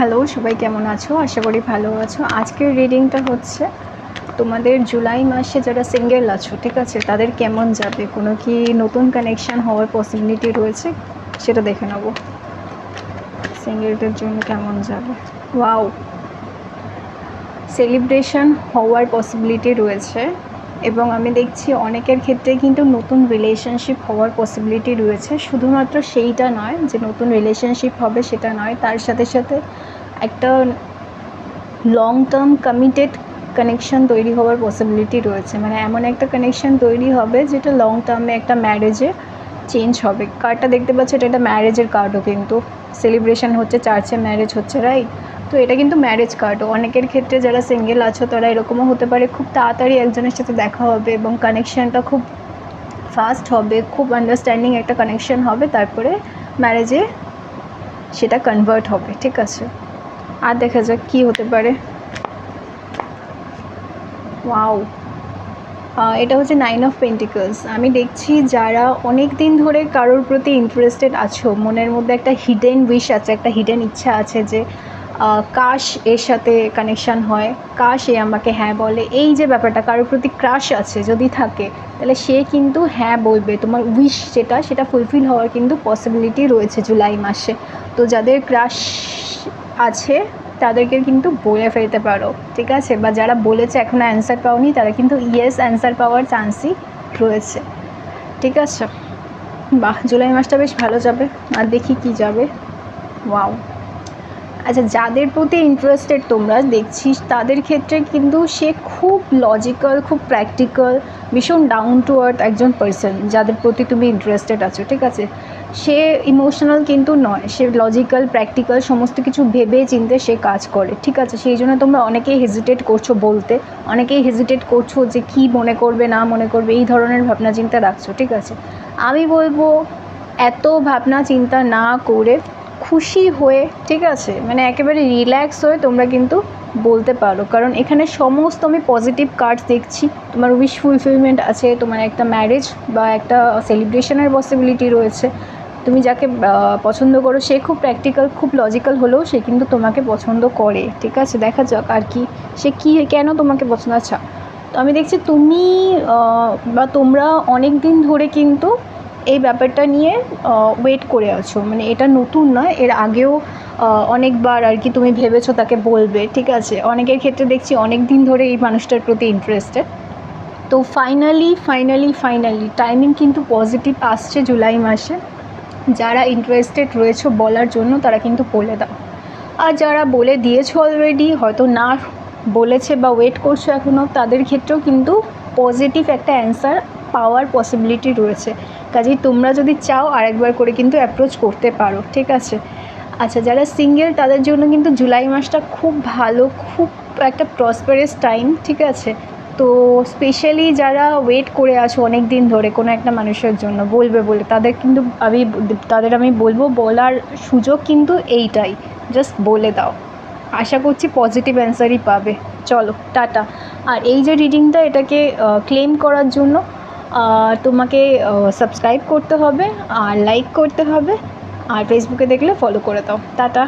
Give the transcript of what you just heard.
Hello, সবাই কেমন আছো? আশা করি ভালো আছো। আজকের রিডিংটা হচ্ছে তোমাদের জুলাই মাসে যারা সিঙ্গেল আছো, ঠিক আছে, তাদের কেমন যাবে, কোনো কি নতুন কানেকশান হওয়ার পসিবিলিটি রয়েছে সেটা দেখে নেব। সিঙ্গেলদের জন্য কেমন যাবে। ওয়াও, সেলিব্রেশন হওয়ার পসিবিলিটি রয়েছে এবং আমি দেখছি অনেকের ক্ষেত্রে কিন্তু নতুন রিলেশনশিপ হওয়ার পসিবিলিটি রয়েছে। শুধুমাত্র সেইটা নয় যে নতুন রিলেশনশিপ হবে সেটা নয়, তার সাথে সাথে একটা লং টার্ম কমিটেড কানেকশান তৈরি হওয়ার পসিবিলিটি রয়েছে। মানে এমন একটা কানেকশান তৈরি হবে যেটা লং টার্মে একটা ম্যারেজে চেঞ্জ হবে। কার্ডটা দেখতে পাচ্ছ, এটা একটা ম্যারেজের কার্ডও, কিন্তু সেলিব্রেশন হচ্ছে, চার্চে ম্যারেজ হচ্ছে, রাইট? তো এটা কিন্তু ম্যারেজ কার্ডও। অনেকের ক্ষেত্রে যারা সিঙ্গেল আছো তারা এরকমও হতে পারে খুব তাড়াতাড়ি একজনের সাথে দেখা হবে এবং কানেকশানটা খুব ফাস্ট হবে, খুব আন্ডারস্ট্যান্ডিং একটা কানেকশান হবে, তারপরে ম্যারেজে সেটা কনভার্ট হবে, ঠিক আছে? আর দেখা যাক কী হতে পারে। ওয়াও, এটা হচ্ছে 9 অফ পেন্টিকলস। আমি দেখছি যারা অনেক দিন ধরে কারোর প্রতি ইন্টারেস্টেড আছো, মনের মধ্যে একটা হিডেন উইশ আছে, একটা হিডেন ইচ্ছা আছে যে কাশ এর সাথে কানেকশান হয়, কাশ এ আমাকে হ্যাঁ বলে, এই যে ব্যাপারটা, কারোর প্রতি ক্রাশ আছে যদি থাকে, তাহলে সে কিন্তু হ্যাঁ বলবে। তোমার উইশ সেটা ফুলফিল হওয়ার কিন্তু পসিবিলিটি রয়েছে জুলাই মাসে। তো যাদের ক্রাশ আছে তাদেরকে কিন্তু বলে ফেলতে পারো, ঠিক আছে? বা যারা বলেছে এখনও অ্যান্সার পাওনি, তারা কিন্তু ইয়েস অ্যান্সার পাওয়ার চান্সই রয়েছে, ঠিক আছে? বাহ, জুলাই মাসটা বেশ ভালো যাবে। আর দেখি কি যাবে। ওয়াও, আচ্ছা, যাদের প্রতি ইন্টারেস্টেড তোমরা দেখছি তাদের ক্ষেত্রে কিন্তু সে খুব লজিক্যাল, খুব প্র্যাকটিক্যাল, ভীষণ ডাউন টু আর্থ একজন পার্সন যাদের প্রতি তুমি ইন্টারেস্টেড আছো, ঠিক আছে? সে ইমোশনাল কিন্তু নয়, সে লজিক্যাল, প্র্যাকটিক্যাল, সমস্ত কিছু ভেবে চিন্তে সে কাজ করে, ঠিক আছে? সেই জন্য তোমরা অনেকেই হেজিটেট করছো বলতে, অনেকেই হেজিটেট করছো যে কী মনে করবে না মনে করবে, এই ধরনের ভাবনা চিন্তা রাখছো, ঠিক আছে? আমি বলবো এত ভাবনা চিন্তা না করে খুশি হয়ে, ঠিক আছে, মানে একেবারে রিল্যাক্স হয়ে তোমরা কিন্তু বলতে পারো। কারণ এখানে সমস্ত আমি পজিটিভ কার্ডস দেখছি। তোমার উইশ ফুলফিলমেন্ট আছে, তোমার একটা ম্যারেজ বা একটা সেলিব্রেশনের পসিবিলিটি রয়েছে। তুমি যাকে পছন্দ করো সে খুব প্র্যাকটিক্যাল, খুব লজিক্যাল হলেও সে কিন্তু তোমাকে পছন্দ করে, ঠিক আছে? দেখা যাক আর কি, সে কী কেন তোমাকে পছন্দ। আচ্ছা, তো আমি দেখছি তুমি বা তোমরা অনেক দিন ধরে কিন্তু এই ব্যাপারটা নিয়ে ওয়েট করে আছো। মানে এটা নতুন নয়, এর আগেও অনেকবার আর কি তুমি ভেবেছো তাকে বলবে, ঠিক আছে? অনেকের ক্ষেত্রে দেখছি অনেক দিন ধরে এই মানুষটার প্রতি ইন্টারেস্টেড। তো ফাইনালি টাইমিং কিন্তু পজিটিভ আসছে জুলাই মাসে। যারা ইন্টারেস্টেড রয়েছে বলার জন্য তারা কিন্তু বলে দাও। আর যারা বলে দিয়েছো অলরেডি, হয়তো না বলেছে বা ওয়েট করছো এখনও, তাদের ক্ষেত্রেও কিন্তু পজিটিভ একটা অ্যান্সার পাওয়ার পসিবিলিটি রয়েছে। কাজেই তোমরা যদি চাও আরেকবার করে কিন্তু অ্যাপ্রোচ করতে পারো, ঠিক আছে? আচ্ছা, যারা সিঙ্গেল তাদের জন্য কিন্তু জুলাই মাসটা খুব ভালো, খুব একটা প্রসপারাস টাইম, ঠিক আছে? তো স্পেশালি যারা ওয়েট করে আছো অনেক দিন ধরে কোনো একটা মানুষের জন্য বলবে বলে, তাদের আমি বলবো বলার সুযোগ কিন্তু এইটাই, জাস্ট বলে দাও। আশা করছি পজিটিভ অ্যান্সারই পাবে। চলো, টাটা। আর এই যে রিডিংটা, এটাকে ক্লেম করার জন্য তোমাকে সাবস্ক্রাইব করতে হবে আর লাইক করতে হবে, আর ফেসবুকে দেখলে ফলো করে দাও। টাটা।